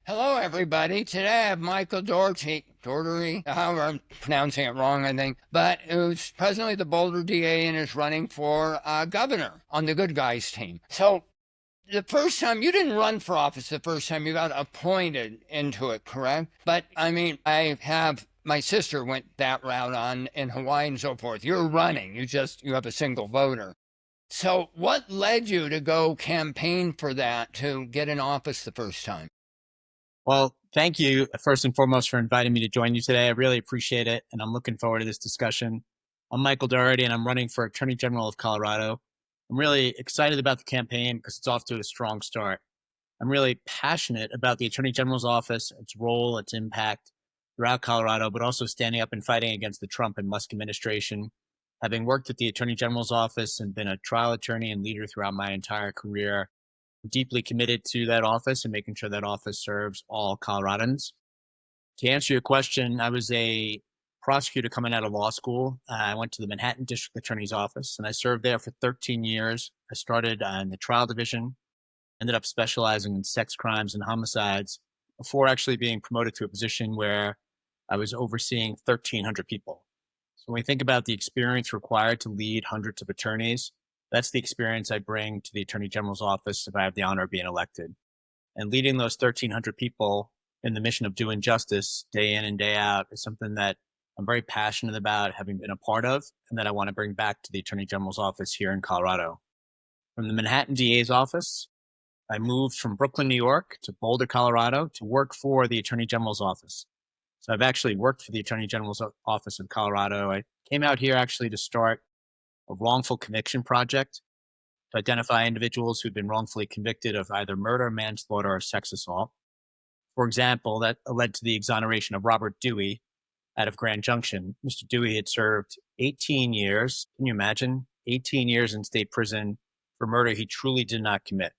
Hello, everybody. Today I have Michael Dougherty, however I'm pronouncing it wrong, I think, but who's presently the Boulder DA and is running for governor on the good guys team. So the first time you didn't run for office, the first time you got appointed into it, correct? But I mean, I have my sister went that route on in Hawaii and so forth. You're running. You have a single voter. So what led you to go campaign for that to get in office the first time? Well, thank you first and foremost for inviting me to join you today. I really appreciate it, and I'm looking forward to this discussion. I'm Michael Dougherty, and I'm running for Attorney General of Colorado. I'm really excited about the campaign because it's off to a strong start. I'm really passionate about the Attorney General's office, its role, its impact throughout Colorado, but also standing up and fighting against the Trump and Musk administration. Having worked at the Attorney General's office and been a trial attorney and leader throughout my entire career, deeply committed to that office and making sure that office serves all Coloradans. To answer your question, I was a prosecutor coming out of law school. I went to the Manhattan District Attorney's Office and I served there for 13 years. I started in the trial division, ended up specializing in sex crimes and homicides before actually being promoted to a position where I was overseeing 1,300 people. So when we think about the experience required to lead hundreds of attorneys, that's the experience I bring to the Attorney General's office if I have the honor of being elected. And leading those 1,300 people in the mission of doing justice day in and day out is something that I'm very passionate about having been a part of and that I want to bring back to the Attorney General's office here in Colorado. From the Manhattan DA's office, I moved from Brooklyn, New York to Boulder, Colorado to work for the Attorney General's office. So I've actually worked for the Attorney General's office in Colorado. I came out here actually to start a wrongful conviction project to identify individuals who've been wrongfully convicted of either murder, manslaughter, or sex assault. For example, that led to the exoneration of Robert Dewey out of Grand Junction. Mr. Dewey had served 18 years. Can you imagine? 18 years in state prison for murder he truly did not commit.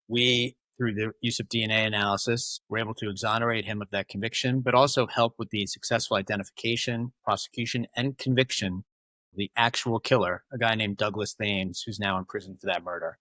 We, through the use of DNA analysis, were able to exonerate him of that conviction, but also help with the successful identification, prosecution, and conviction of the actual killer, a guy named Douglas Thames, who's now in prison for that murder.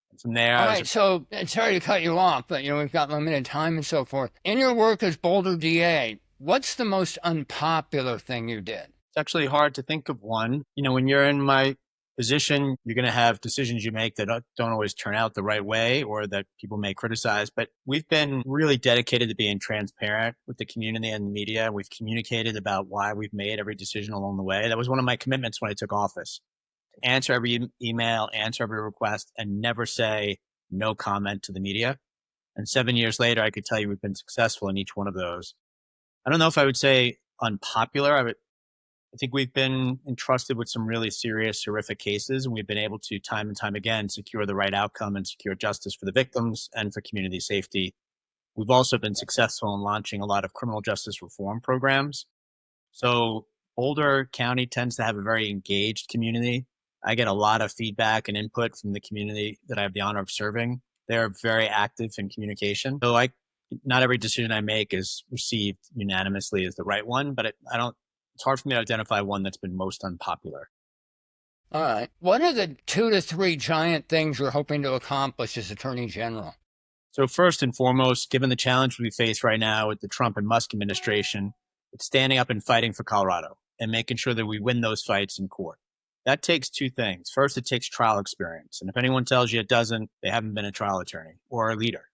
And from there, All I was right, so sorry to cut you off, but we've got limited time and so forth. In your work as Boulder DA, what's the most unpopular thing you did? it's actually hard to think of one. When you're in my position, you're going to have decisions you make that don't always turn out the right way or that people may criticize. But we've been really dedicated to being transparent with the community and the media. We've communicated about why we've made every decision along the way. That was one of my commitments when I took office. Answer every email, answer every request, and never say no comment to the media. And 7 years later, I could tell you we've been successful in each one of those. I don't know if I would say unpopular. I think we've been entrusted with some really serious, horrific cases, and we've been able to, time and time again, secure the right outcome and secure justice for the victims and for community safety. We've also been successful in launching a lot of criminal justice reform programs. So Boulder County tends to have a very engaged community. I get a lot of feedback and input from the community that I have the honor of serving. They're very active in communication. Not every decision I make is received unanimously as the right one, but I don't it's hard for me to identify one that's been most unpopular. All right. What are the 2 to 3 giant things you're hoping to accomplish as Attorney General? So first and foremost, given the challenge we face right now with the Trump and Musk administration, it's standing up and fighting for Colorado and making sure that we win those fights in court. That takes two things. First, it takes trial experience. And if anyone tells you it doesn't, they haven't been a trial attorney or a leader.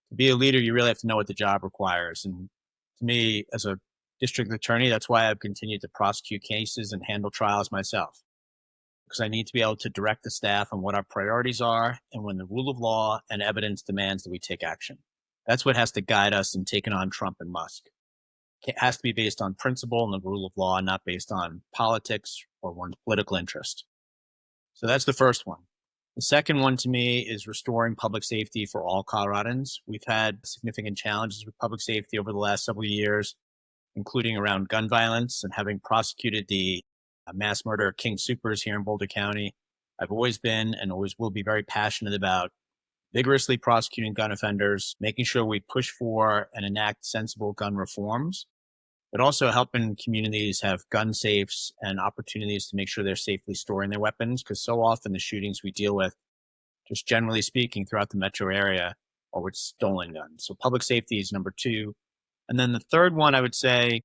To be a leader, you really have to know what the job requires. And to me, as a district attorney, that's why I've continued to prosecute cases and handle trials myself, because I need to be able to direct the staff on what our priorities are and when the rule of law and evidence demands that we take action. That's what has to guide us in taking on Trump and Musk. It has to be based on principle and the rule of law, not based on politics or one's political interest. So that's the first one. The second one to me is restoring public safety for all Coloradans. We've had significant challenges with public safety over the last several years, including around gun violence, and having prosecuted the mass murder of King Soopers here in Boulder County. I've always been and always will be very passionate about vigorously prosecuting gun offenders, making sure we push for and enact sensible gun reforms, but also helping communities have gun safes and opportunities to make sure they're safely storing their weapons. Because so often the shootings we deal with, just generally speaking, throughout the metro area, or with stolen guns. So public safety is number two. And then the third one, I would say,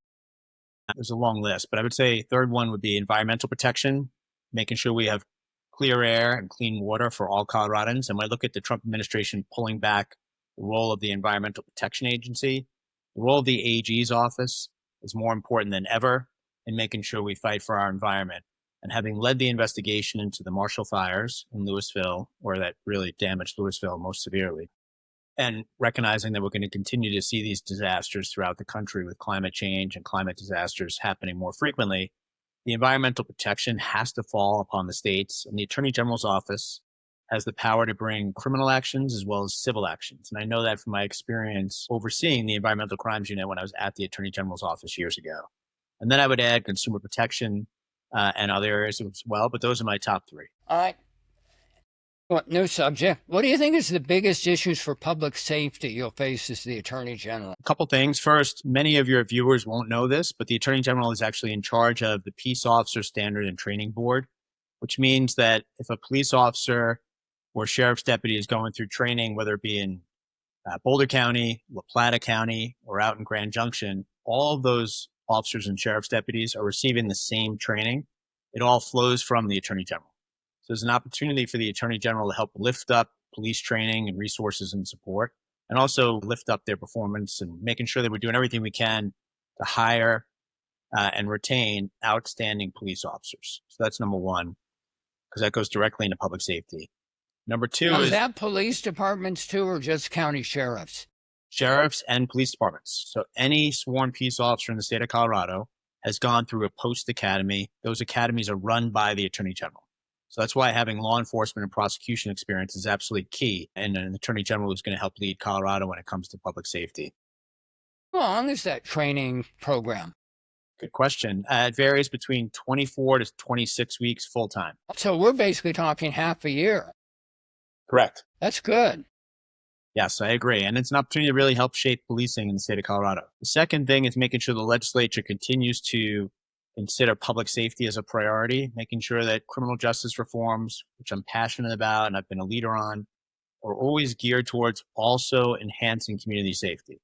there's a long list, but I would say third one would be environmental protection, making sure we have clear air and clean water for all Coloradans. And when I look at the Trump administration pulling back the role of the Environmental Protection Agency, the role of the AG's office is more important than ever in making sure we fight for our environment. And having led the investigation into the Marshall fires in Louisville, where that really damaged Louisville most severely, and recognizing that we're going to continue to see these disasters throughout the country with climate change and climate disasters happening more frequently, the environmental protection has to fall upon the states, and the Attorney General's office has the power to bring criminal actions as well as civil actions. And I know that from my experience overseeing the Environmental Crimes Unit when I was at the Attorney General's office years ago. And then I would add consumer protection and other areas as well, but those are my top three. All right. Well, new subject. What do you think is the biggest issues for public safety you'll face as the Attorney General? A couple things. First, many of your viewers won't know this, but the Attorney General is actually in charge of the Peace Officer Standard and Training Board, which means that if a police officer or sheriff's deputy is going through training, whether it be in Boulder County, La Plata County, or out in Grand Junction, all of those officers and sheriff's deputies are receiving the same training. It all flows from the Attorney General. So there's an opportunity for the Attorney General to help lift up police training and resources and support, and also lift up their performance and making sure that we're doing everything we can to hire and retain outstanding police officers. So that's number one, because that goes directly into public safety. Number two Now, is that police departments too, or just county sheriffs? sheriffs and police departments. So any sworn peace officer in the state of Colorado has gone through a post academy. Those academies are run by the Attorney General. So that's why having law enforcement and prosecution experience is absolutely key. And an Attorney General is going to help lead Colorado when it comes to public safety. How long is that training program? Good question. It varies between 24 to 26 weeks full time. So we're basically talking half a year. Correct. That's good. Yes, I agree. And it's an opportunity to really help shape policing in the state of Colorado. The second thing is making sure the legislature continues to consider public safety as a priority, making sure that criminal justice reforms, which I'm passionate about and I've been a leader on, are always geared towards also enhancing community safety.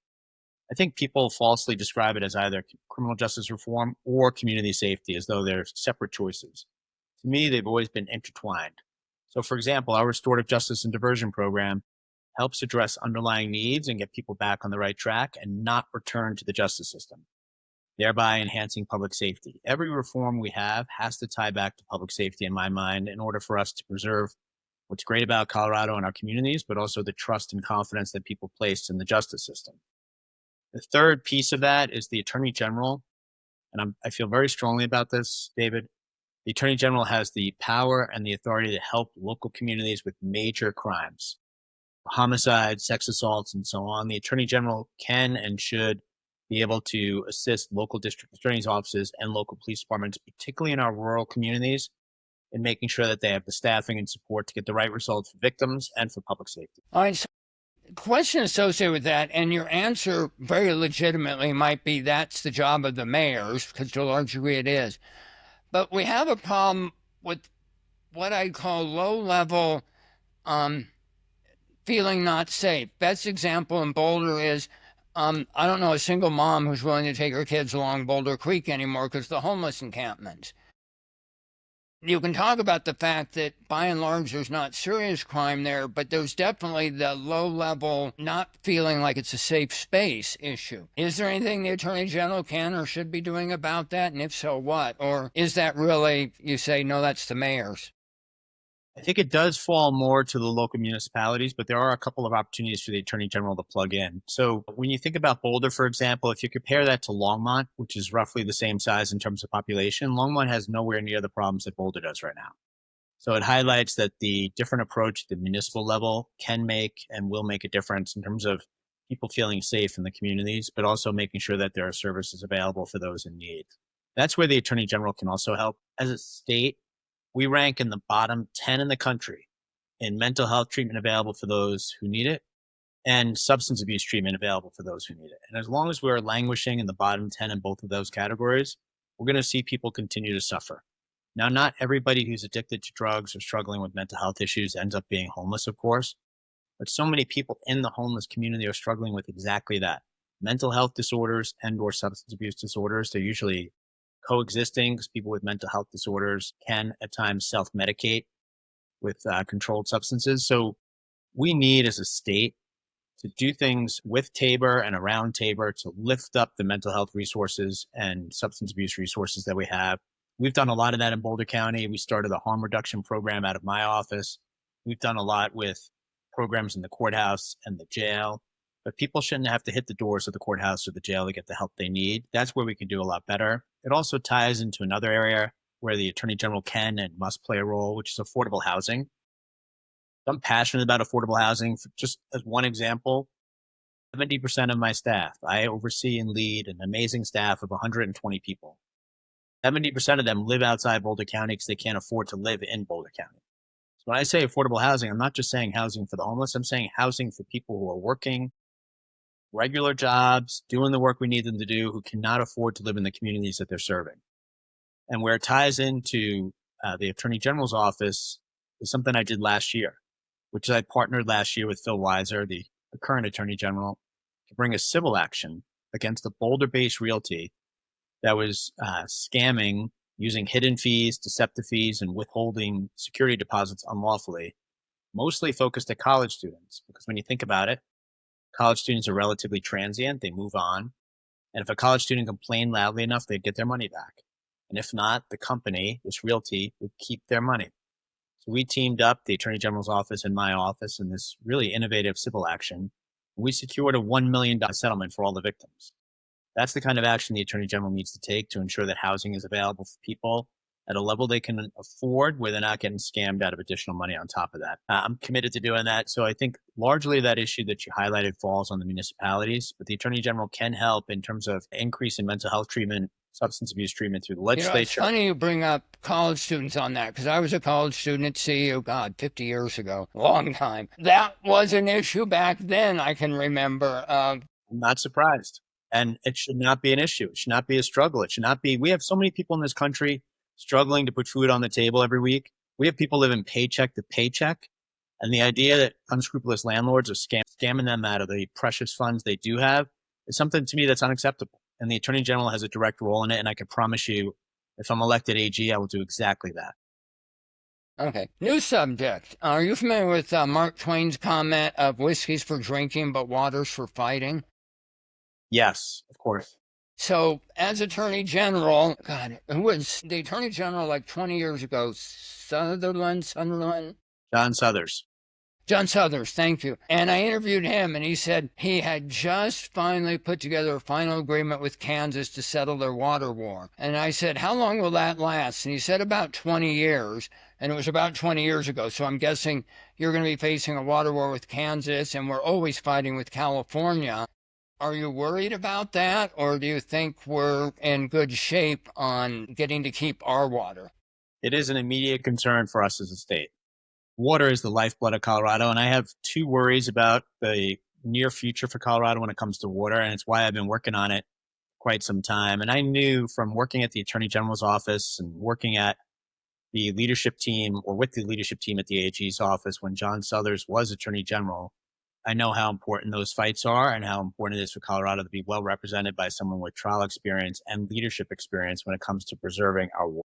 I think people falsely describe it as either criminal justice reform or community safety, as though they're separate choices. To me, they've always been intertwined. So, for example, our restorative justice and diversion program helps address underlying needs and get people back on the right track and not return to the justice system, thereby enhancing public safety. Every reform we have has to tie back to public safety in my mind in order for us to preserve what's great about Colorado and our communities, but also the trust and confidence that people place in the justice system. The third piece of that is the Attorney General, and I feel very strongly about this, David. The Attorney General has the power and the authority to help local communities with major crimes, homicides, sex assaults, and so on. The Attorney General can and should be able to assist local district attorneys' offices and local police departments, particularly in our rural communities, in making sure that they have the staffing and support to get the right results for victims and for public safety. All right. So question associated with that, and your answer very legitimately might be that's the job of the mayors, because to a large degree it is. But we have a problem with what I call low-level feeling not safe. Best example in Boulder is I don't know a single mom who's willing to take her kids along Boulder Creek anymore because the homeless encampments. You can talk about the fact that by and large there's not serious crime there, but there's definitely the low level not feeling like it's a safe space issue. Is there anything the Attorney General can or should be doing about that? And if so, what? Or is that really, you say, no, that's the mayor's? I think it does fall more to the local municipalities, but there are a couple of opportunities for the Attorney General to plug in. So when you think about Boulder, for example, if you compare that to Longmont, which is roughly the same size in terms of population, Longmont has nowhere near the problems that Boulder does right now. So it highlights that the different approach at the municipal level can make and will make a difference in terms of people feeling safe in the communities, but also making sure that there are services available for those in need. That's where the Attorney General can also help. As a state, we rank in the bottom 10 in the country in mental health treatment available for those who need it and substance abuse treatment available for those who need it. And as long as we're languishing in the bottom 10 in both of those categories, we're going to see people continue to suffer. Now, not everybody who's addicted to drugs or struggling with mental health issues ends up being homeless, of course, But so many people in the homeless community are struggling with exactly that: mental health disorders and or substance abuse disorders. They're usually coexisting because people with mental health disorders can at times self-medicate with controlled substances. So we need as a state to do things with Tabor and around Tabor to lift up the mental health resources and substance abuse resources that we have. We've done a lot of that in Boulder County. We started a harm reduction program out of my office. We've done a lot with programs in the courthouse and the jail, but people shouldn't have to hit the doors of the courthouse or the jail to get the help they need. That's where we can do a lot better. It also ties into another area where the Attorney General can and must play a role, which is affordable housing. I'm passionate about affordable housing. Just as one example, 70% of my staff, I oversee and lead an amazing staff of 120 people. 70% of them live outside Boulder County because they can't afford to live in Boulder County. So when I say affordable housing, I'm not just saying housing for the homeless. I'm saying housing for people who are working regular jobs, doing the work we need them to do, who cannot afford to live in the communities that they're serving. And where it ties into the Attorney General's office is something I did last year, which I partnered last year with Phil Weiser, the current Attorney General, to bring a civil action against the Boulder-based realty that was scamming, using hidden fees, deceptive fees, and withholding security deposits unlawfully, mostly focused at college students. Because when you think about it, college students are relatively transient, they move on. And if a college student complained loudly enough, they'd get their money back. And if not, the company, this realty, would keep their money. So we teamed up, the Attorney General's office and my office, in this really innovative civil action. We secured a $1 million settlement for all the victims. That's the kind of action the Attorney General needs to take to ensure that housing is available for people at a level they can afford, where they're not getting scammed out of additional money on top of that. I'm committed to doing that. So I think largely that issue that you highlighted falls on the municipalities, but the Attorney General can help in terms of increase in mental health treatment, substance abuse treatment through the legislature. It's funny you bring up college students on that, because I was a college student at CU, God, 50 years ago, long time. That was an issue back then, I can remember. I'm not surprised. And it should not be an issue. It should not be a struggle. It should not be. We have so many people in this country struggling to put food on the table every week. We have people living paycheck to paycheck. And the idea that unscrupulous landlords are scamming them out of the precious funds they do have is something to me that's unacceptable. And the Attorney General has a direct role in it. And I can promise you, if I'm elected AG, I will do exactly that. Okay. New subject. Are you familiar with Mark Twain's comment of whiskey's for drinking, but water's for fighting? Yes, of course. So, as Attorney General, God, who was the Attorney General like 20 years ago? Sunderland? John Suthers. John Suthers, thank you. And I interviewed him, and he said he had just finally put together a final agreement with Kansas to settle their water war. And I said, how long will that last? And he said about 20 years. And it was about 20 years ago. So I'm guessing you're going to be facing a water war with Kansas, and we're always fighting with California. Are you worried about that, or do you think we're in good shape on getting to keep our water? It is an immediate concern for us as a state. Water is the lifeblood of Colorado, and I have two worries about the near future for Colorado when it comes to water, and it's why I've been working on it quite some time. And I knew from working at the Attorney General's office and working at the leadership team, or with the leadership team at the AG's office when John Suthers was Attorney General, I know how important those fights are and how important it is for Colorado to be well represented by someone with trial experience and leadership experience when it comes to preserving our water.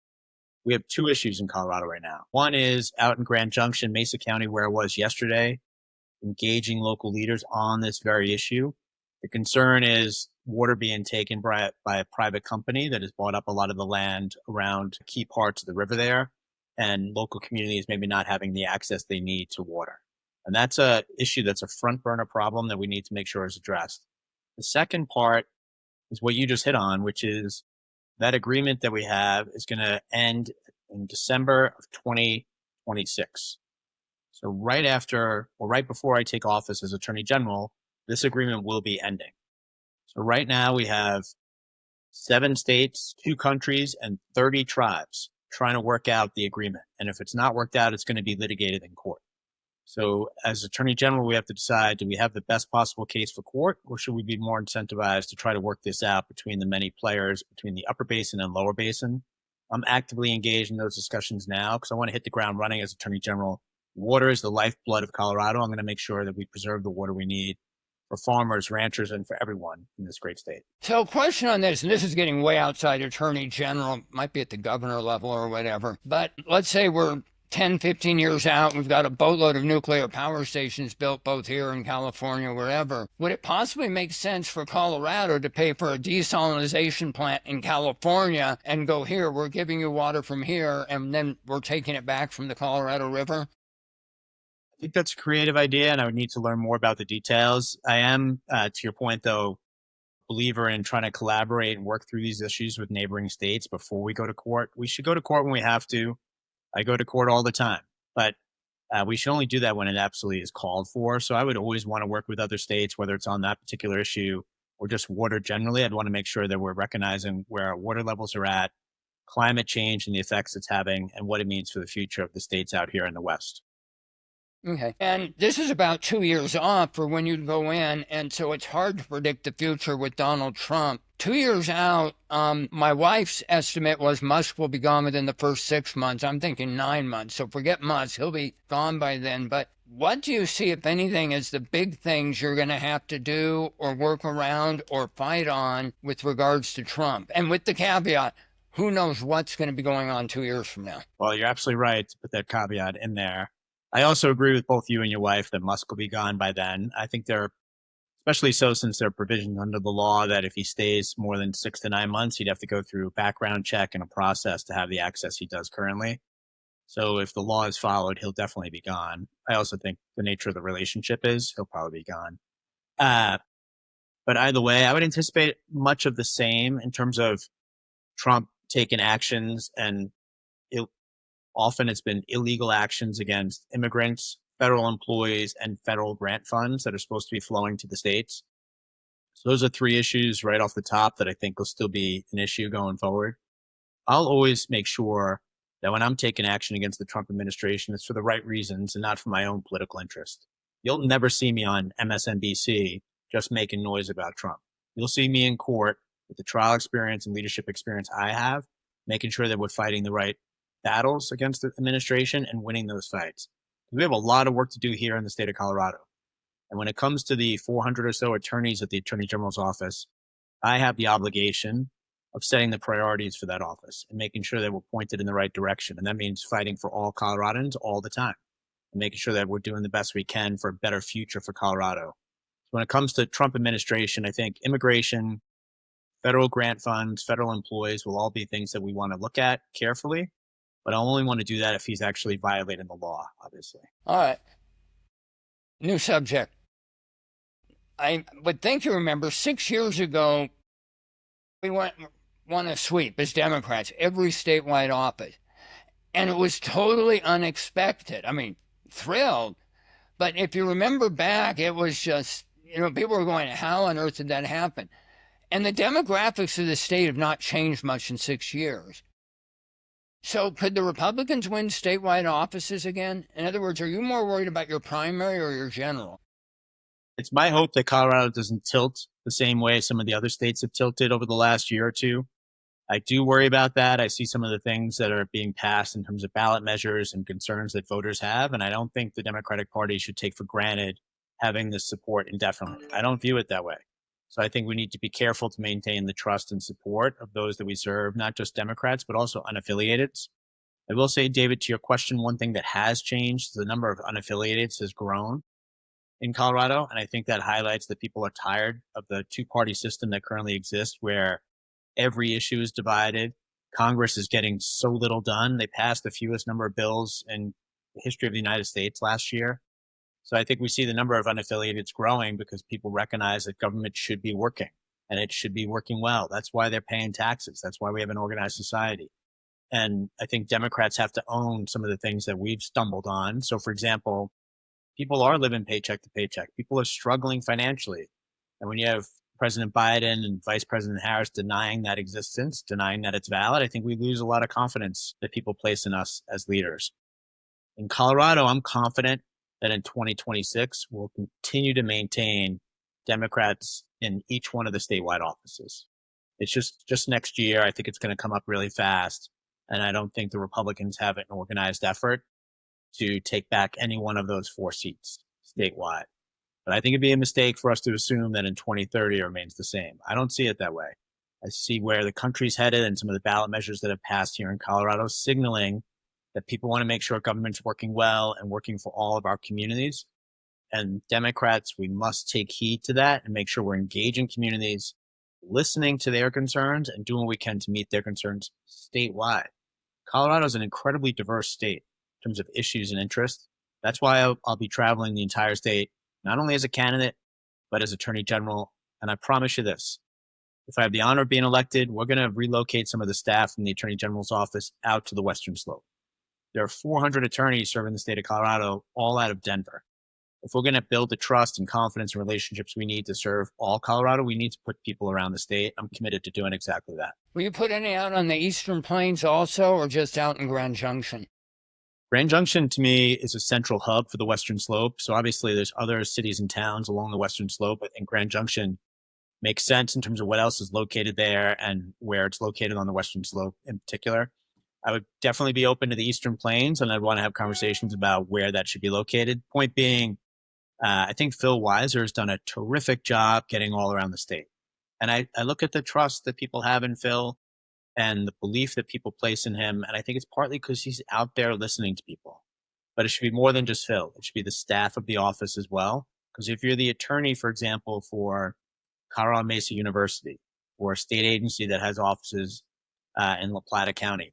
We have two issues in Colorado right now. One is out in Grand Junction, Mesa County, where I was yesterday, engaging local leaders on this very issue. The concern is water being taken by a private company that has bought up a lot of the land around key parts of the river there, and local communities maybe not having the access they need to water. And that's a issue that's a front burner problem that we need to make sure is addressed. The second part is what you just hit on, which is that agreement that we have is going to end in December of 2026. So right after, or right before I take office as Attorney General, this agreement will be ending. So right now we have 7 states, 2 countries, and 30 tribes trying to work out the agreement. And if it's not worked out, it's going to be litigated in court. So as Attorney General, we have to decide, do we have the best possible case for court, or should we be more incentivized to try to work this out between the many players between the upper basin and lower basin? I'm actively engaged in those discussions now because I want to hit the ground running as Attorney General Water is the lifeblood of Colorado. I'm going to make sure that we preserve the water we need for farmers, ranchers, and for everyone in this great state. So, question on this, and this is getting way outside Attorney General, might be at the governor level or whatever, but let's say we're 10, 15 years out, we've got a boatload of nuclear power stations built both here in California, wherever. Would it possibly make sense for Colorado to pay for a desalination plant in California and go, here, we're giving you water from here, and then we're taking it back from the Colorado River? I think that's a creative idea, and I would need to learn more about the details. I am, to your point, though, believer in trying to collaborate and work through these issues with neighboring states before we go to court. We should go to court when we have to. I go to court all the time, but we should only do that when it absolutely is called for. So I would always want to work with other states, whether it's on that particular issue or just water generally. I'd want to make sure that we're recognizing where our water levels are at, climate change and the effects it's having, and what it means for the future of the states out here in the West. Okay. And this is about 2 years off for when you go in. And so it's hard to predict the future with Donald Trump. 2 years out, my wife's estimate was Musk will be gone within the first 6 months. I'm thinking 9 months. So forget Musk. He'll be gone by then. But what do you see, if anything, as the big things you're going to have to do or work around or fight on with regards to Trump? And with the caveat, who knows what's going to be going on 2 years from now? Well, you're absolutely right to put that caveat in there. I also agree with both you and your wife that Musk will be gone by then. I think especially so since there are provisions under the law that if he stays more than 6 to 9 months, he'd have to go through a background check and a process to have the access he does currently. So if the law is followed, he'll definitely be gone. I also think the nature of the relationship is he'll probably be gone. Uh, but either way, I would anticipate much of the same in terms of Trump taking actions, and often it's been illegal actions against immigrants, federal employees, and federal grant funds that are supposed to be flowing to the states. So those are three issues right off the top that I think will still be an issue going forward. I'll always make sure that when I'm taking action against the Trump administration, it's for the right reasons and not for my own political interest. You'll never see me on MSNBC just making noise about Trump. You'll see me in court with the trial experience and leadership experience I have, making sure that we're fighting the right battles against the administration and winning those fights. We have a lot of work to do here in the state of Colorado. And when it comes to the 400 or so attorneys at the Attorney General's office, I have the obligation of setting the priorities for that office and making sure that we're pointed in the right direction. And that means fighting for all Coloradans all the time and making sure that we're doing the best we can for a better future for Colorado. So when it comes to Trump administration, I think immigration, federal grant funds, federal employees will all be things that we want to look at carefully. But I only want to do that if he's actually violating the law, obviously. All right. New subject. I would think you remember 6 years ago, we won a sweep as Democrats, every statewide office. And it was totally unexpected. I mean, thrilled. But if you remember back, it was just, people were going, how on earth did that happen? And the demographics of the state have not changed much in 6 years. So could the Republicans win statewide offices again? In other words, are you more worried about your primary or your general? It's my hope that Colorado doesn't tilt the same way some of the other states have tilted over the last year or two. I do worry about that. I see some of the things that are being passed in terms of ballot measures and concerns that voters have. And I don't think the Democratic Party should take for granted having this support indefinitely. I don't view it that way. So I think we need to be careful to maintain the trust and support of those that we serve, not just Democrats, but also unaffiliated. I will say, David, to your question, one thing that has changed, the number of unaffiliated has grown in Colorado. And I think that highlights that people are tired of the two-party system that currently exists where every issue is divided. Congress is getting so little done. They passed the fewest number of bills in the history of the United States last year. So I think we see the number of unaffiliateds growing because people recognize that government should be working and it should be working well. That's why they're paying taxes. That's why we have an organized society. And I think Democrats have to own some of the things that we've stumbled on. So, for example, people are living paycheck to paycheck. People are struggling financially. And when you have President Biden and Vice President Harris denying that existence, denying that it's valid, I think we lose a lot of confidence that people place in us as leaders. In Colorado, I'm confident that in 2026, we'll continue to maintain Democrats in each one of the statewide offices. It's just next year. I think it's going to come up really fast. And I don't think the Republicans have an organized effort. to take back any one of those 4 seats statewide. But I think it'd be a mistake for us to assume that in 2030 it remains the same. I don't see it that way. I see where the country's headed and some of the ballot measures that have passed here in Colorado signaling that people want to make sure government's working well and working for all of our communities. And Democrats, we must take heed to that and make sure we're engaging communities, listening to their concerns and doing what we can to meet their concerns statewide. Colorado is an incredibly diverse state in terms of issues and interests. That's why I'll be traveling the entire state, not only as a candidate, but as Attorney General. And I promise you this, if I have the honor of being elected, we're going to relocate some of the staff from the Attorney General's office out to the Western Slope. There are 400 attorneys serving the state of Colorado, all out of Denver. If we're going to build the trust and confidence and relationships we need to serve all Colorado, we need to put people around the state. I'm committed to doing exactly that. Will you put any out on the Eastern Plains also, or just out in Grand Junction? Grand Junction, to me, is a central hub for the Western Slope. So obviously there's other cities and towns along the Western Slope. I think Grand Junction makes sense in terms of what else is located there and where it's located on the Western Slope in particular. I would definitely be open to the Eastern Plains, and I'd want to have conversations about where that should be located. Point being, I think Phil Weiser has done a terrific job getting all around the state. And I look at the trust that people have in Phil and the belief that people place in him. And I think it's partly because he's out there listening to people. But it should be more than just Phil. It should be the staff of the office as well. Because if you're the attorney, for example, for Colorado Mesa University or a state agency that has offices in La Plata County,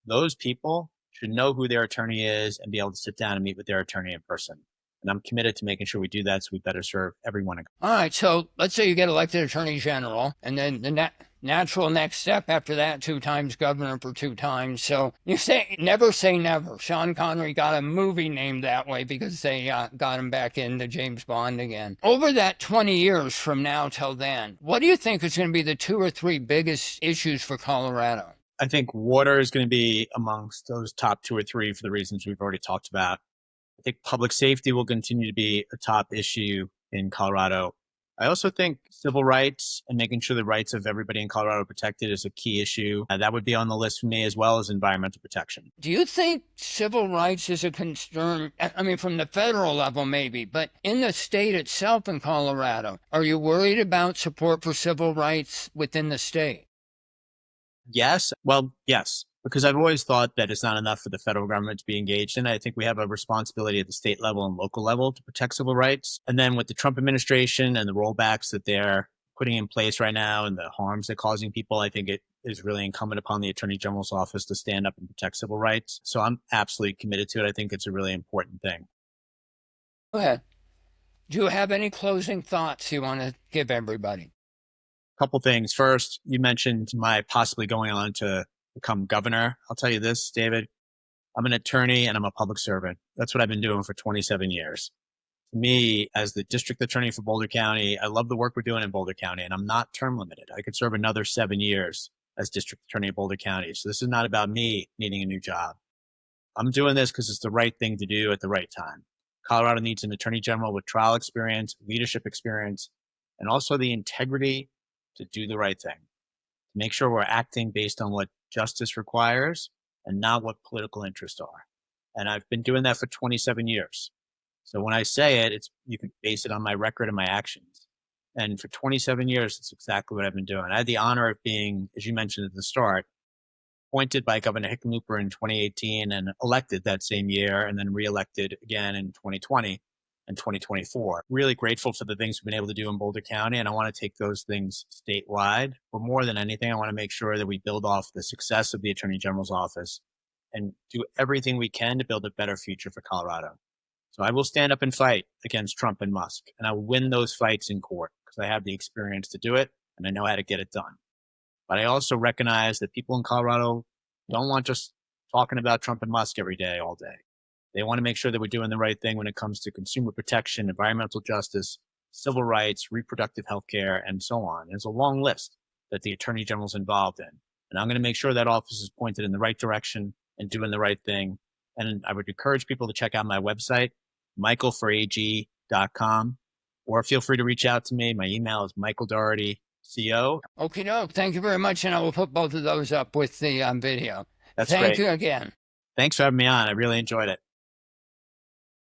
those people should know who their attorney is and be able to sit down and meet with their attorney in person. And I'm committed to making sure we do that so we better serve everyone. All right, so let's say you get elected Attorney General, and then the natural next step after that, 2 times governor for 2 times. So you say never say never. Sean Connery got a movie named that way because they got him back into James Bond again. Over that 20 years from now till then, what do you think is going to be the 2 or 3 biggest issues for Colorado? I think water is going to be amongst those top 2 or 3 for the reasons we've already talked about. I think public safety will continue to be a top issue in Colorado. I also think civil rights and making sure the rights of everybody in Colorado are protected is a key issue. That would be on the list for me, as well as environmental protection. Do you think civil rights is a concern? I mean, from the federal level, maybe, but in the state itself in Colorado, are you worried about support for civil rights within the state? Yes. Well, yes, because I've always thought that it's not enough for the federal government to be engaged in. I think we have a responsibility at the state level and local level to protect civil rights. And then with the Trump administration and the rollbacks that they're putting in place right now and the harms they're causing people, I think it is really incumbent upon the Attorney General's office to stand up and protect civil rights. So I'm absolutely committed to it. I think it's a really important thing. Go ahead. Do you have any closing thoughts you want to give everybody? Couple things. First, you mentioned my possibly going on to become governor. I'll tell you this, David, I'm an attorney and I'm a public servant. That's what I've been doing for 27 years. To me, as the district attorney for Boulder County, I love the work we're doing in Boulder County, and I'm not term limited. I could serve another 7 years as district attorney of Boulder County. So this is not about me needing a new job. I'm doing this because it's the right thing to do at the right time. Colorado needs an attorney general with trial experience, leadership experience, and also the integrity to do the right thing, to make sure we're acting based on what justice requires and not what political interests are. And I've been doing that for 27 years. So when I say it, you can base it on my record and my actions. And for 27 years, it's exactly what I've been doing. I had the honor of being, as you mentioned at the start, appointed by Governor Hickenlooper in 2018 and elected that same year, and then reelected again in 2020 and 2024. Really grateful for the things we've been able to do in Boulder County, and I want to take those things statewide. But more than anything, I want to make sure that we build off the success of the Attorney General's office and do everything we can to build a better future for Colorado. So I will stand up and fight against Trump and Musk, and I will win those fights in court because I have the experience to do it and I know how to get it done. But I also recognize that people in Colorado don't want just talking about Trump and Musk every day, all day. They want to make sure that we're doing the right thing when it comes to consumer protection, environmental justice, civil rights, reproductive health care, and so on. There's a long list that the Attorney General's involved in. And I'm going to make sure that office is pointed in the right direction and doing the right thing. And I would encourage people to check out my website, michaelforag.com, or feel free to reach out to me. My email is michaeldougherty.co. Okay, no, thank you very much. And I will put both of those up with the video. That's Thank great. you again. Thanks for having me on. I really enjoyed it.